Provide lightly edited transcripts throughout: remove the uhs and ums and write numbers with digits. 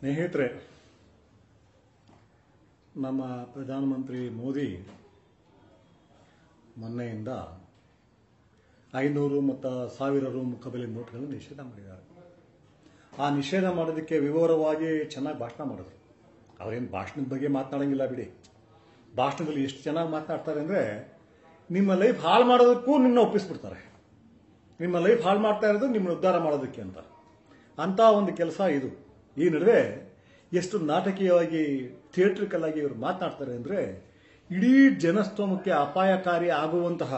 ಸ್ನೇಹಿತರೆ, ನಮ್ಮ ಪ್ರಧಾನಮಂತ್ರಿ ಮೋದಿ ಮೊನ್ನೆಯಿಂದ 500 ಮತ್ತು 1000 ರು ಮುಖಬೆಲೆ ನೋಟ್ಗಳನ್ನು ನಿಷೇಧ ಮಾಡಿದ್ದಾರೆ. ಆ ನಿಷೇಧ ಮಾಡೋದಕ್ಕೆ ವಿವರವಾಗಿ ಚೆನ್ನಾಗಿ ಭಾಷಣ ಮಾಡಿದ್ರು. ಅವರೇನು ಭಾಷಣದ ಬಗ್ಗೆ ಮಾತನಾಡಂಗಿಲ್ಲ ಬಿಡಿ. ಭಾಷಣದಲ್ಲಿ ಎಷ್ಟು ಚೆನ್ನಾಗಿ ಮಾತನಾಡ್ತಾರೆ ಅಂದರೆ, ನಿಮ್ಮ ಲೈಫ್ ಹಾಳು ಮಾಡೋದಕ್ಕೂ ನಿಮ್ಮನ್ನ ಒಪ್ಪಿಸ್ಬಿಡ್ತಾರೆ. ನಿಮ್ಮ ಲೈಫ್ ಹಾಳು ಮಾಡ್ತಾ ಇರೋದು ನಿಮ್ಮನ್ನ ಉದ್ಧಾರ ಮಾಡೋದಕ್ಕೆ ಅಂತ ಒಂದು ಕೆಲಸ ಇದು. ಈ ನಡುವೆ ಎಷ್ಟು ನಾಟಕೀಯವಾಗಿ ಥಿಯೇಟ್ರಿಕಲ್ ಆಗಿ ಇವರು ಮಾತನಾಡ್ತಾರೆ ಅಂದರೆ, ಇಡೀ ಜನಸ್ತೋಮಕ್ಕೆ ಅಪಾಯಕಾರಿ ಆಗುವಂತಹ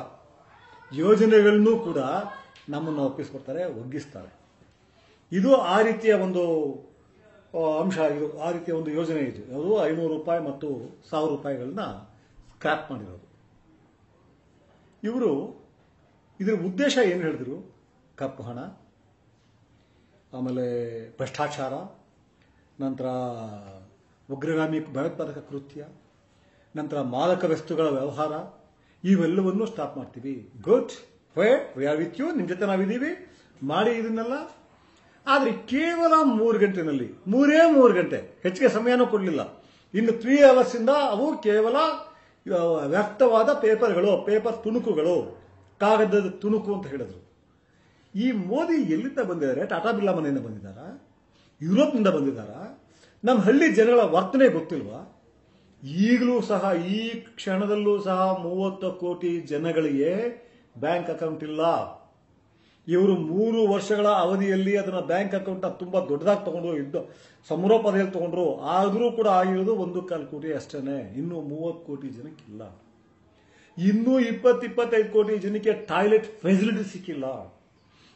ಯೋಜನೆಗಳನ್ನೂ ಕೂಡ ನಮ್ಮನ್ನು ಒಪ್ಪಿಸ್ಕೊಡ್ತಾರೆ, ಒಗ್ಗಿಸ್ತಾರೆ. ಇದು ಆ ರೀತಿಯ ಒಂದು ಅಂಶ, ಇದು ಆ ರೀತಿಯ ಒಂದು ಯೋಜನೆ ಇದು. ಅದು 500 ರೂಪಾಯಿ ಮತ್ತು 1000 ರೂಪಾಯಿಗಳನ್ನ ಸ್ಕ್ರ್ಯಾಪ್ ಮಾಡಿರೋದು. ಇವರು ಇದರ ಉದ್ದೇಶ ಏನು ಹೇಳಿದ್ರು? ಕಪ್ಪು ಹಣ, ಆಮೇಲೆ ಭ್ರಷ್ಟಾಚಾರ, ನಂತರ ಉಗ್ರಗಾಮಿ ಭಯೋತ್ಪಾದಕ ಕೃತ್ಯ, ನಂತರ ಮಾದಕ ವಸ್ತುಗಳ ವ್ಯವಹಾರ, ಇವೆಲ್ಲವನ್ನೂ ಸ್ಟಾಪ್ ಮಾಡ್ತೀವಿ. Good, we are with you, ನಿಮ್ಮ ಜೊತೆ ನಾವಿದ್ದೀವಿ, ಮಾಡಿ ಇದನ್ನೆಲ್ಲ. ಆದರೆ ಕೇವಲ 3 ಗಂಟೆನಲ್ಲಿ, 3 ಗಂಟೆ, ಹೆಚ್ಚಿಗೆ ಸಮಯನೂ ಕೊಡಲಿಲ್ಲ. ಇನ್ನು 3 hours ಇಂದ ಅವು ಕೇವಲ ವ್ಯರ್ಥವಾದ ಪೇಪರ್ ತುಣುಕುಗಳು, ಕಾಗದದ ತುಣುಕು ಅಂತ ಹೇಳಿದ್ರು. ಈ ಮೋದಿ ಎಲ್ಲಿಂದ ಬಂದಿದ್ದಾರೆ? ಟಾಟಾ ಬಿರ್ಲಾ ಮನೆಯಿಂದ ಬಂದಿದ್ದಾರಾ? ಯುರೋಪ್ನಿಂದ ಬಂದಿದ್ದಾರಾ? ನಮ್ಮ ಹಳ್ಳಿ ಜನಗಳ ವರ್ತನೆ ಗೊತ್ತಿಲ್ವಾ? ಈಗಲೂ ಸಹ, ಈ ಕ್ಷಣದಲ್ಲೂ ಸಹ 30 ಕೋಟಿ ಜನಗಳಿಗೆ ಬ್ಯಾಂಕ್ ಅಕೌಂಟ್ ಇಲ್ಲ. ಇವರು 3 ವರ್ಷಗಳ ಅವಧಿಯಲ್ಲಿ ಅದನ್ನ ಬ್ಯಾಂಕ್ ಅಕೌಂಟ್ ತುಂಬಾ ದೊಡ್ಡದಾಗಿ ತಗೊಂಡು ಸಮರೋಪಾದಿಯಲ್ಲಿ ತಗೊಂಡ್ರು. ಆದರೂ ಕೂಡ ಆಗಿರೋದು 1.25 ಕೋಟಿ ಅಷ್ಟೇನೆ. ಇನ್ನು 30 ಕೋಟಿ ಜನಕ್ಕಿಲ್ಲ. ಇನ್ನೂ 20-25 ಕೋಟಿ ಜನಕ್ಕೆ ಟಾಯ್ಲೆಟ್ ಫೆಸಿಲಿಟಿ ಸಿಕ್ಕಿಲ್ಲ.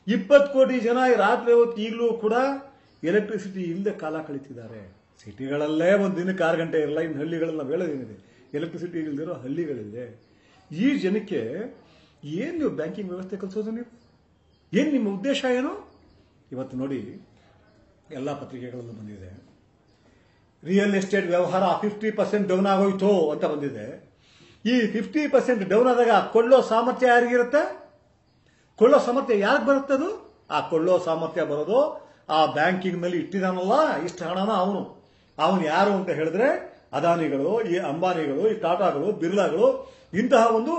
20 ಕೋಟಿ ಜನ ರಾತ್ರಿ ಹೊತ್ತು ಈಗಲೂ ಕೂಡ ಎಲೆಕ್ಟ್ರಿಸಿಟಿ ಇಲ್ಲದೆ ಕಾಲ ಕಳೀತಿದ್ದಾರೆ. ಸಿಟಿಗಳಲ್ಲೇ ಒಂದು ದಿನಕ್ಕೆ 6 ಗಂಟೆ ಇರಲ್ಲ. ಇನ್ನು ಹಳ್ಳಿಗಳೆಲ್ಲ ಏನಿದೆ, ಎಲೆಕ್ಟ್ರಿಸಿಟಿ ಇಲ್ಲದಿರೋ ಹಳ್ಳಿಗಳಿದೆ. ಈ ಜನಕ್ಕೆ ಏನು ನೀವು ಬ್ಯಾಂಕಿಂಗ್ ವ್ಯವಸ್ಥೆ ಕಲಿಸೋದು? ನೀವು ಏನು, ನಿಮ್ಮ ಉದ್ದೇಶ ಏನು? ಇವತ್ತು ನೋಡಿ, ಎಲ್ಲ ಪತ್ರಿಕೆಗಳಲ್ಲೂ ಬಂದಿದೆ, ರಿಯಲ್ ಎಸ್ಟೇಟ್ ವ್ಯವಹಾರ 50% ಡೌನ್ ಆಗೋಯ್ತು ಅಂತ ಬಂದಿದೆ. ಈ 50% ಡೌನ್ ಆದಾಗ ಕೊಳ್ಳೋ ಸಾಮರ್ಥ್ಯ ಯಾರಿಗಿರುತ್ತೆ? ಕೊಳ್ಳೋ ಸಾಮರ್ಥ್ಯ ಯಾರಿಗೆ ಬರುತ್ತೆ? ಅದು ಆ ಕೊಳ್ಳೋ ಸಾಮರ್ಥ್ಯ ಬರೋದು ಆ ಬ್ಯಾಂಕಿಂಗ್ ನಲ್ಲಿ ಇಟ್ಟಿದಾನಲ್ಲ ಇಷ್ಟು ಹಣನ ಅವನು ಯಾರು ಅಂತ ಹೇಳಿದ್ರೆ, ಅದಾನಿಗಳು, ಈ ಅಂಬಾನಿಗಳು, ಈ ಟಾಟಾಗಳು, ಬಿರ್ಲಾಗಳು, ಇಂತಹ ಒಂದು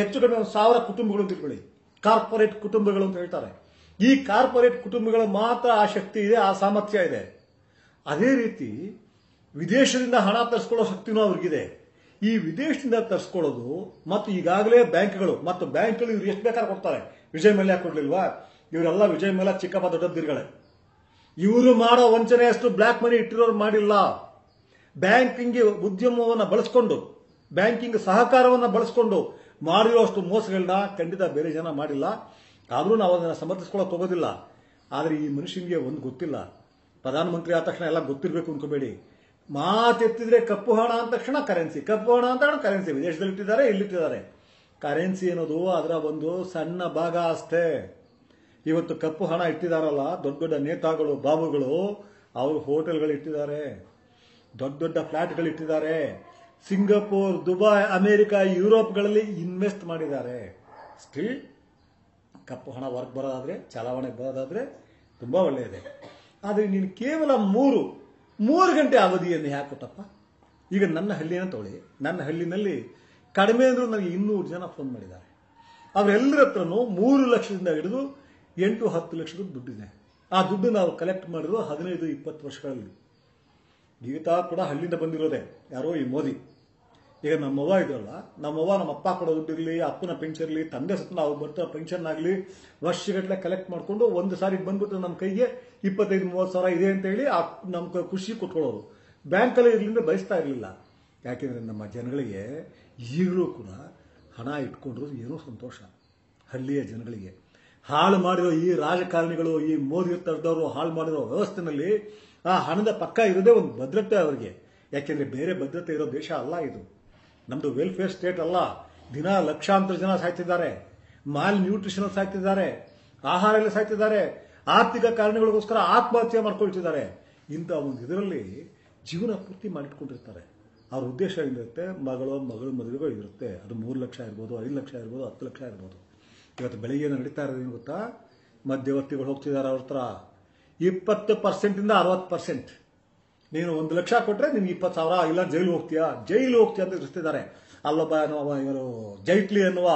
ಹೆಚ್ಚು ಕಡಿಮೆ 1000 ಕುಟುಂಬಗಳು ಅಂತ ಇಟ್ಕೊಳ್ಳಿ. ಕಾರ್ಪೊರೇಟ್ ಕುಟುಂಬಗಳು ಅಂತ ಹೇಳ್ತಾರೆ. ಈ ಕಾರ್ಪೊರೇಟ್ ಕುಟುಂಬಗಳ ಮಾತ್ರ ಆ ಶಕ್ತಿ ಇದೆ, ಆ ಸಾಮರ್ಥ್ಯ ಇದೆ. ಅದೇ ರೀತಿ ವಿದೇಶದಿಂದ ಹಣ ತರಿಸ್ಕೊಳ್ಳೋ ಶಕ್ತಿನೂ ಅವ್ರಿಗಿದೆ. ಈ ವಿದೇಶದಿಂದ ತರಿಸ್ಕೊಳ್ಳೋದು ಮತ್ತು ಈಗಾಗಲೇ ಬ್ಯಾಂಕ್ಗಳು ಮತ್ತು ಬ್ಯಾಂಕ್ಗಳು ಇವ್ರು ಎಷ್ಟು ಬೇಕಾದ್ರೆ ಕೊಡ್ತಾರೆ. ವಿಜಯ್ ಮಲ್ಯ ಕೊಡ್ಲಿಲ್ವಾ? ಇವರೆಲ್ಲ ವಿಜಯ್ ಮಲ್ಯ ಚಿಕ್ಕಪ್ಪ ದೊಡ್ಡದಿರುಗಳೇ. ಇವರು ಮಾಡೋ ವಂಚನೆ ಅಷ್ಟು ಬ್ಲ್ಯಾಕ್ ಮನಿ ಇಟ್ಟಿರೋರು ಮಾಡಿಲ್ಲ. ಬ್ಯಾಂಕಿಂಗ್ ಉದ್ಯಮವನ್ನು ಬಳಸ್ಕೊಂಡು, ಬ್ಯಾಂಕಿಂಗ್ ಸಹಕಾರವನ್ನು ಬಳಸ್ಕೊಂಡು ಮಾಡಿರೋಷ್ಟು ಮೋಸಗಳನ್ನ ಖಂಡಿತ ಬೇರೆ ಜನ ಮಾಡಿಲ್ಲ. ಆದರೂ ನಾವು ಅದನ್ನು ಸಮರ್ಥಿಸ್ಕೊಳ್ಳೋಕೆ ಹೋಗೋದಿಲ್ಲ. ಆದರೆ ಈ ಮನುಷ್ಯನಿಗೆ ಒಂದು ಗೊತ್ತಿಲ್ಲ. ಪ್ರಧಾನಮಂತ್ರಿ ಆದ ತಕ್ಷಣ ಎಲ್ಲ ಗೊತ್ತಿರಬೇಕು ಅನ್ಕೋಬೇಡಿ. ಮಾತೆತ್ತಿದ್ರೆ ಕಪ್ಪು ಹಣ ಅಂದ ತಕ್ಷಣ ಕರೆನ್ಸಿ, ಕಪ್ಪು ಹಣ ಅಂತ ಕರೆನ್ಸಿ ವಿದೇಶದಲ್ಲಿ ಇಟ್ಟಿದ್ದಾರೆ, ಇಲ್ಲಿಟ್ಟಿದ್ದಾರೆ. ಕರೆನ್ಸಿ ಅನ್ನೋದು ಅದರ ಒಂದು ಸಣ್ಣ ಭಾಗ ಅಷ್ಟೇ. ಇವತ್ತು ಕಪ್ಪು ಹಣ ಇಟ್ಟಿದಾರಲ್ಲ ದೊಡ್ಡ ದೊಡ್ಡ ನೇತಾಗಳು, ಬಾಬುಗಳು, ಅವರು ಹೋಟೆಲ್ಗಳು ಇಟ್ಟಿದ್ದಾರೆ, ದೊಡ್ಡ ದೊಡ್ಡ ಫ್ಲಾಟ್ಗಳು ಇಟ್ಟಿದ್ದಾರೆ, ಸಿಂಗಪೂರ್, ದುಬೈ, ಅಮೆರಿಕ, ಯುರೋಪ್ಗಳಲ್ಲಿ ಇನ್ವೆಸ್ಟ್ ಮಾಡಿದ್ದಾರೆ. ಸ್ಟಿಲ್ ಕಪ್ಪು ಹಣ ವರ್ಕ್ ಬರೋದಾದ್ರೆ, ಚಲಾವಣೆಗೆ ಬರೋದಾದ್ರೆ ತುಂಬಾ ಒಳ್ಳೆಯದೇ. ಆದರೆ ನೀನು ಕೇವಲ 3 ಗಂಟೆ ಅವಧಿಯನ್ನು ಯಾಕೆ ಕೊಟ್ಟಪ್ಪ? ಈಗ ನನ್ನ ಹಳ್ಳಿಯನ್ನು ತಗೊಳ್ಳಿ. ನನ್ನ ಹಳ್ಳಿನಲ್ಲಿ ಕಡಿಮೆ ಅಂದ್ರೂ ನನಗೆ 200 ಜನ ಫೋನ್ ಮಾಡಿದ್ದಾರೆ. ಅವರೆಲ್ಲರ ಹತ್ರನೂ 3 ಲಕ್ಷದಿಂದ ಹಿಡಿದು 8-10 ಲಕ್ಷದ ದುಡ್ಡಿದೆ. ಆ ದುಡ್ಡು ನಾವು ಕಲೆಕ್ಟ್ ಮಾಡಿರೋದು 15-20 ವರ್ಷಗಳಲ್ಲಿ. ಗೀತಾ ಕೂಡ ಹಳ್ಳಿಯಿಂದ ಬಂದಿರೋದೆ. ಯಾರೋ ಈ ಮೋದಿ. ಈಗ ನಮ್ಮವ್ವ ಇದ್ರಲ್ಲ, ನಮ್ಮವ್ವ ನಮ್ಮ ಅಪ್ಪ ಕೊಡೋ ದುಡ್ಡಿರಲಿ, ಅಪ್ಪನ ಪೆನ್ಷನ್ ಇರಲಿ, ತಂದೆ ಸತ್ತ ಅವ್ರು ಬರ್ತಾ ಪೆನ್ಷನ್ ಆಗಲಿ, ವರ್ಷಗಟ್ಟಲೆ ಕಲೆಕ್ಟ್ ಮಾಡಿಕೊಂಡು ಒಂದು ಸಾರಿ ಬಂದ್ಬಿಟ್ಟು ನಮ್ಮ ಕೈಗೆ 25-30 ಸಾವಿರ ಇದೆ ಅಂತ ಹೇಳಿ ನಮ್ಗೆ ಖುಷಿ ಕೊಟ್ಕೊಳ್ಳೋರು. ಬ್ಯಾಂಕಲ್ಲಿ ಇರಲಿಂದ ಬಯಸ್ತಾ ಇರಲಿಲ್ಲ. ಯಾಕೆಂದ್ರೆ ನಮ್ಮ ಜನಗಳಿಗೆ ಈಗಲೂ ಕೂಡ ಹಣ ಇಟ್ಕೊಂಡ್ರು ಏನೋ ಸಂತೋಷ. ಹಳ್ಳಿಯ ಜನಗಳಿಗೆ ಹಾಳು ಮಾಡಿರೋ ಈ ರಾಜಕಾರಣಿಗಳು, ಈ ಮೋದಿ ತರದವರು ಹಾಳು ಮಾಡಿರೋ ವ್ಯವಸ್ಥೆನಲ್ಲಿ ಆ ಹಣದ ಪಕ್ಕ ಇರೋದೇ ಒಂದು ಭದ್ರತೆ ಅವರಿಗೆ. ಯಾಕೆಂದ್ರೆ ಬೇರೆ ಭದ್ರತೆ ಇರೋ ದೇಶ ಅಲ್ಲ ಇದು. ನಮ್ದು ವೆಲ್ಫೇರ್ ಸ್ಟೇಟ್ ಅಲ್ಲ. ದಿನ ಲಕ್ಷಾಂತರ ಜನ ಸಾಯ್ತಿದ್ದಾರೆ, ಮಾಲ್ ನ್ಯೂಟ್ರಿಷನ್ ಸಾಯ್ತಿದ್ದಾರೆ, ಆಹಾರ ಎಲ್ಲ ಸಾಯ್ತಿದ್ದಾರೆ, ಆರ್ಥಿಕ ಕಾರಣಗಳಿಗೋಸ್ಕರ ಆತ್ಮಹತ್ಯೆ ಮಾಡ್ಕೊಳ್ತಿದ್ದಾರೆ. ಇಂಥ ಒಂದು ಇದರಲ್ಲಿ ಜೀವನ ಪೂರ್ತಿ ಮಾಡಿಟ್ಕೊಂಡಿರ್ತಾರೆ. ಅವ್ರ ಉದ್ದೇಶ ಏನಿರುತ್ತೆ? ಮಗಳು ಮದುವೆಗೂ ಇರುತ್ತೆ. ಅದು 3 ಲಕ್ಷ ಇರ್ಬೋದು, 5 ಲಕ್ಷ ಇರ್ಬೋದು, 10 ಲಕ್ಷ ಇರ್ಬೋದು. ಇವತ್ತು ಬೆಳಿಗ್ಗೆ ನಡೀತಾ ಇರೋದೇನು ಗೊತ್ತಾ? ಮಧ್ಯವರ್ತಿಗಳು ಹೋಗ್ತಿದ್ದಾರೆ ಅವ್ರ ಹತ್ರ 20% ಇಂದ 60%. ನೀನು 1 ಲಕ್ಷ ಕೊಟ್ಟರೆ ನಿಮ್ಗೆ 20,000 ಇಲ್ಲ ಜೈಲು ಹೋಗ್ತೀಯಾ ಅಂತ ತಿಳಿಸ್ತಿದ್ದಾರೆ. ಅಲ್ಲೊಬ್ಬ ಇವರು ಜೈಟ್ಲಿ ಅನ್ನುವ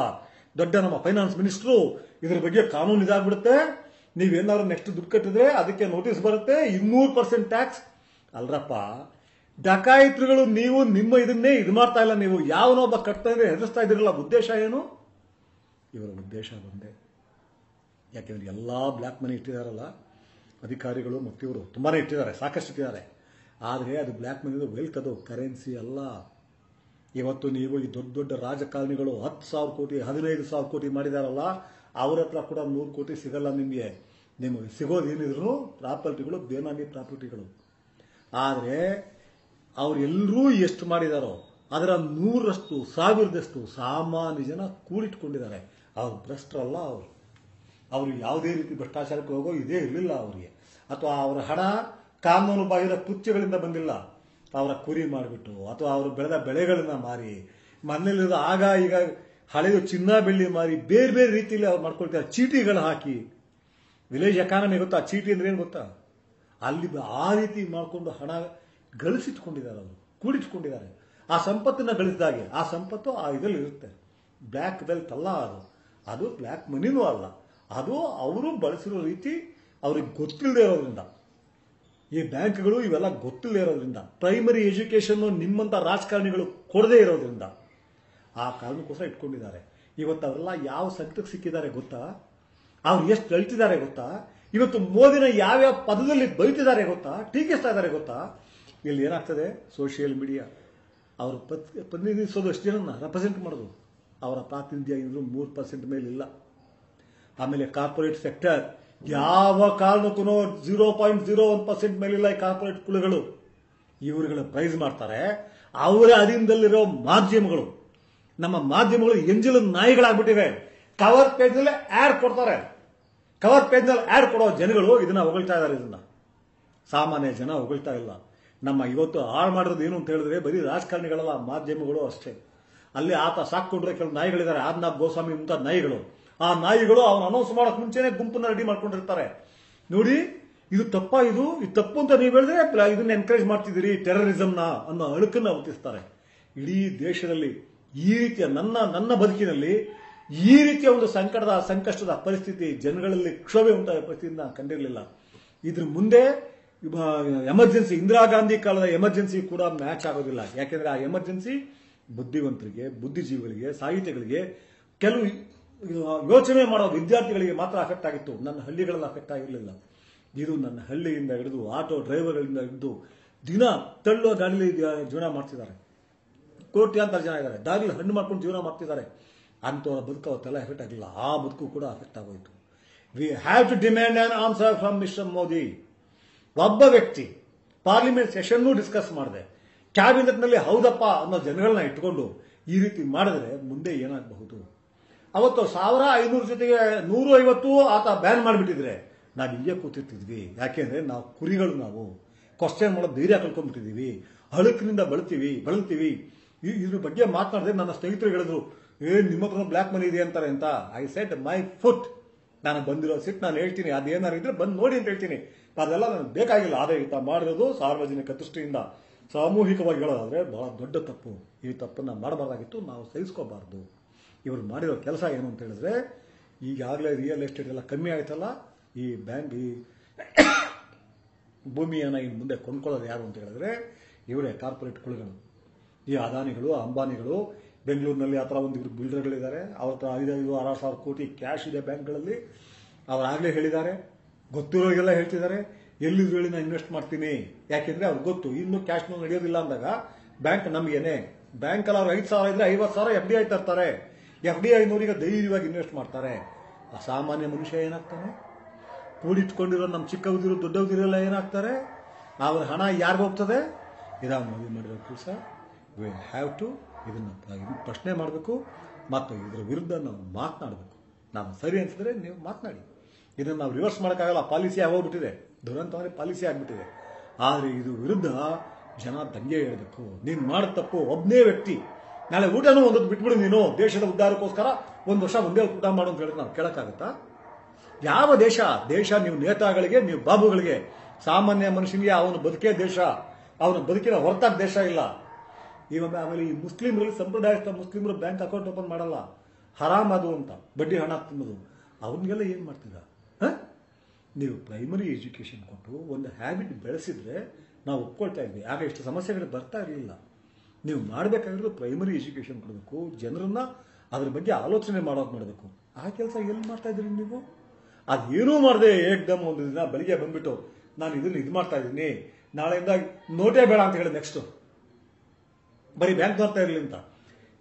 ದೊಡ್ಡ ನಮ್ಮ ಫೈನಾನ್ಸ್ ಮಿನಿಸ್ಟ್ರು ಇದ್ರ ಬಗ್ಗೆ ಕಾನೂನು ಇದಾಗ್ಬಿಡುತ್ತೆ, ನೀವೇನಾದ್ರು ನೆಕ್ಸ್ಟ್ ದುಡ್ಡು ಕಟ್ಟಿದ್ರೆ ಅದಕ್ಕೆ ನೋಟಿಸ್ ಬರುತ್ತೆ, 200% ಟ್ಯಾಕ್ಸ್. ಅಲ್ರಪ್ಪ, ಡಕಾಯಿತರುಗಳು ನೀವು ನಿಮ್ಮ ಇದನ್ನೇ ಇದು ಮಾಡ್ತಾ ಇಲ್ಲ. ನೀವು ಯಾವನೊಬ್ಬ ಕಟ್ತಾ ಇದ್ರೆ ಹೆದರ್ಸ್ತಾ ಇದ್ರಲ್ಲ, ಉದ್ದೇಶ ಏನು? ಇವರ ಉದ್ದೇಶ ಒಂದೇ. ಯಾಕೆಂದ್ರೆ ಎಲ್ಲಾ ಬ್ಲ್ಯಾಕ್ ಮನಿ ಇಟ್ಟಿದಾರಲ್ಲ ಅಧಿಕಾರಿಗಳು ಮತ್ತು ಇವರು ತುಂಬಾನೇ ಇಟ್ಟಿದ್ದಾರೆ, ಸಾಕಷ್ಟು ಇಟ್ಟಿದ್ದಾರೆ. ಆದರೆ ಅದು ಬ್ಲ್ಯಾಕ್ ಮನಿ ವೆಲ್ತ್, ಅದು ಕರೆನ್ಸಿ ಅಲ್ಲ. ಇವತ್ತು ನೀವು ಈ ದೊಡ್ಡ ದೊಡ್ಡ ರಾಜಕಾರಣಿಗಳು 10,000 ಕೋಟಿ 15,000 ಕೋಟಿ ಮಾಡಿದಾರಲ್ಲ, ಅವ್ರ ಹತ್ರ ಕೂಡ 100 ಕೋಟಿ ಸಿಗಲ್ಲ ನಿಮಗೆ ಸಿಗೋದೇನಿದ್ರು ಪ್ರಾಪರ್ಟಿಗಳು, ಬೇನಾಮಿ ಪ್ರಾಪರ್ಟಿಗಳು. ಆದರೆ ಅವರೆಲ್ಲರೂ ಎಷ್ಟು ಮಾಡಿದಾರೋ ಅದರ 100ರಷ್ಟು 1000ದಷ್ಟು ಸಾಮಾನ್ಯ ಜನ ಕೂಡಿಟ್ಕೊಂಡಿದ್ದಾರೆ. ಅವ್ರು ಭ್ರಷ್ಟರಲ್ಲ. ಅವರು ಯಾವುದೇ ರೀತಿ ಭ್ರಷ್ಟಾಚಾರಕ್ಕೆ ಹೋಗೋ ಇದೇ ಇರಲಿಲ್ಲ ಅವರಿಗೆ, ಅಥವಾ ಅವರ ಹಣ ಕಾನೂನು ಬಾಹಿರ ಕೃತ್ಯಗಳಿಂದ ಬಂದಿಲ್ಲ. ಅವರ ಕುರಿ ಮಾಡಿಬಿಟ್ಟು ಅಥವಾ ಅವರು ಬೆಳೆದ ಬೆಳೆಗಳನ್ನ ಮಾರಿ, ಮನೆಯಲ್ಲಿರೋ ಆಗ ಈಗ ಹಳೆದು ಚಿನ್ನ ಬೆಳ್ಳಿ ಮಾರಿ ಬೇರೆ ಬೇರೆ ರೀತಿಯಲ್ಲಿ ಅವ್ರು ಮಾಡ್ಕೊಳ್ತಾರೆ. ಚೀಟಿಗಳು ಹಾಕಿ, ವಿಲೇಜ್ ಎಕಾನಮಿ ಗೊತ್ತಾ, ಚೀಟಿ ಅಂದ್ರೆ ಏನು ಗೊತ್ತಾ, ಅಲ್ಲಿ ಆ ರೀತಿ ಮಾಡಿಕೊಂಡು ಹಣ ಗಳಿಸಿಟ್ಕೊಂಡಿದ್ದಾರೆ, ಅವರು ಕೂಡಿಟ್ಕೊಂಡಿದ್ದಾರೆ. ಆ ಸಂಪತ್ತನ್ನ ಗಳಿಸಿದಾಗೆ ಆ ಸಂಪತ್ತು ಆ ಇದರಲ್ಲಿ ಇರುತ್ತೆ. ಬ್ಲ್ಯಾಕ್ ವೆಲ್ತ್ ಅಲ್ಲ ಅದು ಬ್ಲ್ಯಾಕ್ ಮನಿನೂ ಅಲ್ಲ. ಅದು ಅವರು ಬಳಸಿರೋ ರೀತಿ ಅವ್ರಿಗೆ ಗೊತ್ತಿಲ್ಲದೆ ಇರೋದ್ರಿಂದ, ಈ ಬ್ಯಾಂಕ್ಗಳು ಇವೆಲ್ಲ ಗೊತ್ತಿಲ್ಲದೆ ಇರೋದ್ರಿಂದ, ಪ್ರೈಮರಿ ಎಜುಕೇಶನ್ ನಿಮ್ಮಂತ ರಾಜಕಾರಣಿಗಳು ಕೊಡದೇ ಇರೋದ್ರಿಂದ ಆ ಕಾರಣಕ್ಕೋಸ್ಕರ ಇಟ್ಕೊಂಡಿದ್ದಾರೆ. ಇವತ್ತು ಅವರೆಲ್ಲ ಯಾವ ಸಂಕಟಕ್ಕೆ ಸಿಕ್ಕಿದ್ದಾರೆ ಗೊತ್ತಾ, ಅವ್ರು ಎಷ್ಟು ಅಳ್ತಿದ್ದಾರೆ ಗೊತ್ತಾ, ಇವತ್ತು ಮೋದಿನ ಯಾವ್ಯಾವ ಪದದಲ್ಲಿ ಬೈತಿದ್ದಾರೆ ಗೊತ್ತಾ, ಟೀಕಿಸ್ತಾ ಇದ್ದಾರೆ ಗೊತ್ತಾ. ಇಲ್ಲಿ ಏನಾಗ್ತದೆ, ಸೋಷಿಯಲ್ ಮೀಡಿಯಾ ಅವರು ಪ್ರತಿನಿಧಿಸೋದು ಎಷ್ಟು ಜನನ ರೆಪ್ರೆಸೆಂಟ್ ಮಾಡೋದು, ಅವರ ಪ್ರಾತಿನಿಧ್ಯ ಇದ್ರು 3% ಮೇಲಿಲ್ಲ. ಆಮೇಲೆ ಕಾರ್ಪೊರೇಟ್ ಸೆಕ್ಟರ್ ಯಾವ ಕಾರಣಕ್ಕೂ 0.01% ಮೇಲಿಲ್ಲ. ಈ ಕಾರ್ಪೊರೇಟ್ ಕುಲಗಳು ಇವರುಗಳ ಪ್ರೈಸ್ ಮಾಡ್ತಾರೆ. ಅವರ ಅಧೀನದಲ್ಲಿರೋ ಮಾಧ್ಯಮಗಳು, ನಮ್ಮ ಮಾಧ್ಯಮಗಳು ಎಂಜಲು ನಾಯಿಗಳಾಗ್ಬಿಟ್ಟಿವೆ. ಕವರ್ ಪೇಜ್ನಲ್ಲಿ ಆಡ್ ಕೊಡ್ತಾರೆ. ಕವರ್ ಪೇಜ್ನಲ್ಲಿ ಆಡ್ ಕೊಡೋ ಜನಗಳು ಇದನ್ನ ಹೊಗಳ್ತಾ ಇದ್ದಾರೆ. ಇದನ್ನ ಸಾಮಾನ್ಯ ಜನ ಹೊಗಳ್ತಾ ಇಲ್ಲ. ನಮ್ಮ ಇವತ್ತು ಹಾಳು ಮಾಡಿರೋದು ಏನು ಅಂತ ಹೇಳಿದ್ರೆ ಬರೀ ರಾಜಕಾರಣಿಗಳಲ್ಲ, ಮಾಧ್ಯಮಗಳು ಅಷ್ಟೇ. ಅಲ್ಲಿ ಆತ ಸಾಕೊಂಡ್ರೆ ಕೆಲವು ನಾಯಿಗಳಿದ್ದಾರೆ, ಆದ್ನಾಥ್ ಗೋಸ್ವಾಮಿ ಮುಂತಾದ ನಾಯಿಗಳು. ಆ ನಾಯಿಗಳು ಅವನು ಅನೌನ್ಸ್ ಮಾಡಕ್ ಮುಂಚೆನೆ ಗುಂಪನ್ನ ರೆಡಿ ಮಾಡ್ಕೊಂಡಿರ್ತಾರೆ. ನೋಡಿ ಇದು ತಪ್ಪಾ, ಇದು ತಪ್ಪು ಅಂತ ನೀವು ಹೇಳಿದ್ರೆ ಇದನ್ನ ಎನ್ಕರೇಜ್ ಮಾಡ್ತಿದ್ದೀರಿ ಟೆರರಿಸಂನ ಅನ್ನೋ ಅಳುಕನ್ನ ಹೊತ್ತಿಸ್ತಾರೆ. ಇಡೀ ದೇಶದಲ್ಲಿ ಈ ರೀತಿಯ ನನ್ನ ಬದುಕಿನಲ್ಲಿ ಈ ರೀತಿಯ ಒಂದು ಸಂಕಷ್ಟದ ಪರಿಸ್ಥಿತಿ, ಜನಗಳಲ್ಲಿ ಕ್ಷೋಭೆ ಉಂಟಾದ ಪರಿಸ್ಥಿತಿ ನಾನು ಕಂಡಿರಲಿಲ್ಲ. ಇದ್ರ ಮುಂದೆ ಎಮರ್ಜೆನ್ಸಿ, ಇಂದಿರಾ ಗಾಂಧಿ ಕಾಲದ ಎಮರ್ಜೆನ್ಸಿ ಕೂಡ ಮ್ಯಾಚ್ ಆಗೋದಿಲ್ಲ. ಯಾಕೆಂದ್ರೆ ಆ ಎಮರ್ಜೆನ್ಸಿ ಬುದ್ಧಿವಂತರಿಗೆ, ಬುದ್ಧಿಜೀವಿಗಳಿಗೆ, ಸಾಹಿತ್ಯಗಳಿಗೆ, ಕೆಲವು ಯೋಚನೆ ಮಾಡೋ ವಿದ್ಯಾರ್ಥಿಗಳಿಗೆ ಮಾತ್ರ ಅಫೆಕ್ಟ್ ಆಗಿತ್ತು. ನನ್ನ ಹಳ್ಳಿಗಳಲ್ಲಿ ಅಫೆಕ್ಟ್ ಆಗಿರಲಿಲ್ಲ. ಇದು ನನ್ನ ಹಳ್ಳಿಯಿಂದ ಹಿಡಿದು ಆಟೋ ಡ್ರೈವರ್ಗಳಿಂದ ಹಿಡಿದು ದಿನ ತಳ್ಳುವ ಗಾಡಿಯಲ್ಲಿ ಜೀವನ ಮಾಡ್ತಿದ್ದಾರೆ. ಕೋಟ್ಯಾಂತರ ಜನ ಇದ್ದಾರೆ, ದಾರಿಲಿ ಹಣ್ಣು ಮಾಡ್ಕೊಂಡು ಜೀವನ ಮಾಡ್ತಿದ್ದಾರೆ. ಅಂಥವ್ರ ಬದುಕು ಅವತ್ತೆಲ್ಲ ಎಫೆಕ್ಟ್ ಆಗಿಲ್ಲ. ಆ ಬದುಕು ಕೂಡ ಅಫೆಕ್ಟ್ ಆಗೋಯ್ತು. We have to demand an answer from mister Modi. ಒಬ್ಬ ವ್ಯಕ್ತಿ ಪಾರ್ಲಿಮೆಂಟ್ ಸೆಷನ್ನೂ ಡಿಸ್ಕಸ್ ಮಾಡಿದೆ, ಕ್ಯಾಬಿನೆಟ್ನಲ್ಲಿ ಹೌದಪ್ಪ ಅನ್ನೋ ಜನಗಳನ್ನ ಇಟ್ಕೊಂಡು ಈ ರೀತಿ ಮಾಡಿದ್ರೆ ಮುಂದೆ ಏನಾಗಬಹುದು. ಅವತ್ತು 1500 ಜೊತೆಗೆ 150 ಆತ ಬ್ಯಾನ್ ಮಾಡಿಬಿಟ್ಟಿದ್ರೆ ನಾವು ಇಲ್ಲೇ ಕೂತಿರ್ತಿದ್ವಿ. ಯಾಕೆಂದ್ರೆ ನಾವು ಕುರಿಗಳು, ನಾವು ಕ್ವಶನ್ ಮಾಡೋ ಧೈರ್ಯ ಕಳ್ಕೊಂಡ್ಬಿಟ್ಟಿದೀವಿ. ಅಳುಕಿನಿಂದ ಬಳಲ್ತೀವಿ. ಇದ್ರ ಬಗ್ಗೆ ಮಾತನಾಡಿದ್ರೆ ನನ್ನ ಸ್ನೇಹಿತರು ಹೇಳಿದ್ರು, ನಿಮ್ಮ ಹತ್ರ ಬ್ಲ್ಯಾಕ್ ಮನಿ ಇದೆ ಅಂತಾರೆ ಅಂತ. ಐ ಸೆಟ್ ಮೈ ಫುಟ್, ನಾನು ಬಂದಿರೋ ಸಿಟ್ ನಾನು ಹೇಳ್ತೀನಿ, ಅದೇನಾರು ಇದ್ರೆ ಬಂದು ನೋಡಿ ಅಂತ ಹೇಳ್ತೀನಿ. ಅದೆಲ್ಲ ನನಗೆ ಬೇಕಾಗಿಲ್ಲ. ಆಡಳಿತ ಮಾಡಿರೋದು ಸಾರ್ವಜನಿಕ ದೃಷ್ಟಿಯಿಂದ ಸಾಮೂಹಿಕವಾಗಿ ಹೇಳೋದಾದ್ರೆ ಬಹಳ ದೊಡ್ಡ ತಪ್ಪು. ಈ ತಪ್ಪನ್ನ ಮಾಡಬಾರ್ದಾಗಿತ್ತು, ನಾವು ಸಹಿಸ್ಕೋಬಾರ್ದು. ಇವರು ಮಾಡಿರೋ ಕೆಲಸ ಏನು ಅಂತ ಹೇಳಿದ್ರೆ, ಈಗಾಗಲೇ ರಿಯಲ್ ಎಸ್ಟೇಟ್ ಎಲ್ಲ ಕಮ್ಮಿ ಆಯ್ತಲ್ಲ, ಈ ಬ್ಯಾಂಕ್ ಈ ಭೂಮಿಯನ್ನು ಇನ್ನು ಮುಂದೆ ಕೊಂಡ್ಕೊಳ್ಳೋದು ಯಾರು ಅಂತ ಹೇಳಿದ್ರೆ ಇವರೇ ಕಾರ್ಪೊರೇಟ್ ಕುಳುಗಳು, ಈ ಅದಾನಿಗಳು, ಅಂಬಾನಿಗಳು. ಬೆಂಗಳೂರಿನಲ್ಲಿ ಆ ಥರ ಒಂದಿಬ್ರು ಬಿಲ್ಡರ್ಗಳಿದ್ದಾರೆ, ಅವ್ರ ಹತ್ರ 5,000-6,000 ಸಾವಿರ ಕೋಟಿ ಕ್ಯಾಶ್ ಇದೆ ಬ್ಯಾಂಕ್ಗಳಲ್ಲಿ. ಅವರಾಗಲೇ ಹೇಳಿದ್ದಾರೆ, ಗೊತ್ತಿರೋರಿಗೆಲ್ಲ ಹೇಳ್ತಿದ್ದಾರೆ, ಎಲ್ಲಿದ್ರು ಹೇಳಿ ನಾನು ಇನ್ವೆಸ್ಟ್ ಮಾಡ್ತೀನಿ. ಯಾಕೆಂದ್ರೆ ಅವ್ರಿಗೆ ಗೊತ್ತು ಇನ್ನು ಕ್ಯಾಶ್ನಲ್ಲಿ ನಡೆಯೋದಿಲ್ಲ ಅಂದಾಗ ಬ್ಯಾಂಕ್ ನಮಗೇನೆ. ಬ್ಯಾಂಕಲ್ಲಿ ಅವ್ರು 5,000 ಇದ್ರೆ 50,000 FDI ತರ್ತಾರೆ. FDI ನವರಿಗೆ ಧೈರ್ಯವಾಗಿ ಇನ್ವೆಸ್ಟ್ ಮಾಡ್ತಾರೆ. ಅಸಾಮಾನ್ಯ ಮನುಷ್ಯ ಏನಾಗ್ತಾನೆ, ಕೂಡಿಟ್ಕೊಂಡಿರೋ ನಮ್ಮ ಚಿಕ್ಕವದಿರು ದೊಡ್ಡವದಿರೆಲ್ಲ ಏನಾಗ್ತಾರೆ, ಅವ್ರ ಹಣ ಯಾರಿಗ ಹೋಗ್ತದೆ. ಇದಾ ಮೋದಿ ಮಾಡಿರೋ ಕೆಲಸ. ವಿ ಹ್ಯಾವ್ ಟು ಇದನ್ನ ಪ್ರಶ್ನೆ ಮಾಡಬೇಕು ಮತ್ತು ಇದರ ವಿರುದ್ಧ ನಾವು ಮಾತನಾಡಬೇಕು. ನಾನು ಸರಿ ಅನ್ಸಿದ್ರೆ ನೀವು ಮಾತನಾಡಿ. ಇದನ್ನು ನಾವು ರಿವರ್ಸ್ ಮಾಡೋಕ್ಕಾಗಲ್ಲ, ಪಾಲಿಸಿ ಆಗೋಗ್ಬಿಟ್ಟಿದೆ. ದುರಂತ ಅಂದ್ರೆ ಪಾಲಿಸಿ ಆಗ್ಬಿಟ್ಟಿದೆ. ಆದರೆ ಇದು ವಿರುದ್ಧ ಜನ ದಂಗೆ ಹೇಳಬೇಕು. ನೀನು ಮಾಡಿದ ತಪ್ಪು, ಒಬ್ಬನೇ ವ್ಯಕ್ತಿ ನಾಳೆ ಊಟನೂ ಒಂದೊಂದು ಬಿಟ್ಬಿಡು, ನೀನು ದೇಶದ ಉದ್ಧಾರಕ್ಕೋಸ್ಕರ 1 ವರ್ಷ ಒಂದೇ ಊಟ ಮಾಡು ಅಂತ ಹೇಳಿದ್ರೆ ನಾವು ಕೇಳಕ್ಕಾಗತ್ತಾ? ಯಾವ ದೇಶ ನೀವು ನೇತಾಗಳಿಗೆ, ನೀವು ಬಾಬುಗಳಿಗೆ, ಸಾಮಾನ್ಯ ಮನುಷ್ಯನಿಗೆ ಅವನು ಬದುಕೇ ದೇಶ. ಅವನ ಬದುಕಿನ ಹೊರತಾಗ ದೇಶ ಇಲ್ಲ. ಇವಾಗ ಆಮೇಲೆ ಈ ಮುಸ್ಲಿಮರಲ್ಲಿ ಸಂಪ್ರದಾಯಸ್ಥ ಮುಸ್ಲಿಮರು ಬ್ಯಾಂಕ್ ಅಕೌಂಟ್ ಓಪನ್ ಮಾಡಲ್ಲ, ಹರಾಮ್ ಅದು ಅಂತ, ಬಡ್ಡಿ ಹಣ ತಿನ್ನೋದು. ಅವ್ರಿಗೆಲ್ಲ ಏನು ಮಾಡ್ತಿದ್ದ? ನೀವು ಪ್ರೈಮರಿ ಎಜುಕೇಷನ್ ಕೊಟ್ಟು ಒಂದು ಹ್ಯಾಬಿಟ್ ಬೆಳೆಸಿದ್ರೆ ನಾವು ಒಪ್ಕೊಳ್ತಾ ಇದ್ವಿ. ಆಗ ಇಷ್ಟು ಸಮಸ್ಯೆಗಳು ಬರ್ತಾ ಇರಲಿಲ್ಲ. ನೀವು ಮಾಡಬೇಕಾಗಿರೋದು ಪ್ರೈಮರಿ ಎಜುಕೇಷನ್ ಕೊಡಬೇಕು, ಜನರನ್ನ ಅದ್ರ ಬಗ್ಗೆ ಆಲೋಚನೆ ಮಾಡೋದು ಮಾಡಬೇಕು. ಆ ಕೆಲಸ ಎಲ್ಲಿ ಮಾಡ್ತಾ ಇದ್ದೀರಿ ನೀವು? ಅದೇನೂ ಮಾಡದೆ ಏಕ್ದಮ್ ಒಂದು ದಿನ ಬೆಳಿಗ್ಗೆ ಬಂದ್ಬಿಟ್ಟು ನಾನು ಇದನ್ನು ಇದು ಮಾಡ್ತಾ ಇದ್ದೀನಿ, ನಾಳೆಯಿಂದ ನೋಟೇ ಬೇಡ ಅಂತ ಹೇಳಿ ನೆಕ್ಸ್ಟ್ ಬರೀ ಬ್ಯಾಂಕ್ ನೋಡ್ತಾ ಇರಲಿ ಅಂತ.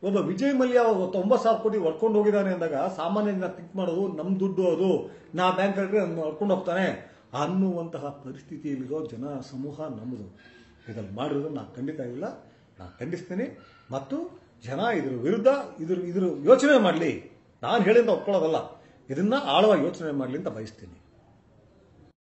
ಒಬ್ಬ ವಿಜಯ್ ಮಲ್ಯ 9,000 ಕೋಟಿ ಹೊಡ್ಕೊಂಡು ಹೋಗಿದ್ದಾನೆ ಅಂದಾಗ ಸಾಮಾನ್ಯ ಜನ ಥಿಂಕ್ ಮಾಡೋದು ನಮ್ಮ ದುಡ್ಡು ಅದು, ನಾ ಬ್ಯಾಂಕ್ ಹೊಡ್ಕೊಂಡು ಹೋಗ್ತಾನೆ ಅನ್ನುವಂತಹ ಪರಿಸ್ಥಿತಿಯಲ್ಲಿರೋ ಜನ ಸಮೂಹ ನಮ್ಮದು. ಇದನ್ನು ಮಾಡಿರೋದು ನಾನು ಖಂಡಿತ ಇಲ್ಲ, ನಾನು ಖಂಡಿಸ್ತೀನಿ. ಮತ್ತು ಜನ ಇದ್ರ ವಿರುದ್ಧ ಇದ್ರ ಯೋಚನೆ ಮಾಡಲಿ. ನಾನು ಹೇಳಿಂದ ಒಪ್ಕೊಳ್ಳೋದಲ್ಲ, ಇದನ್ನ ಆಳವಾಗಿ ಯೋಚನೆ ಮಾಡಲಿ ಅಂತ ಬಯಸ್ತೀನಿ.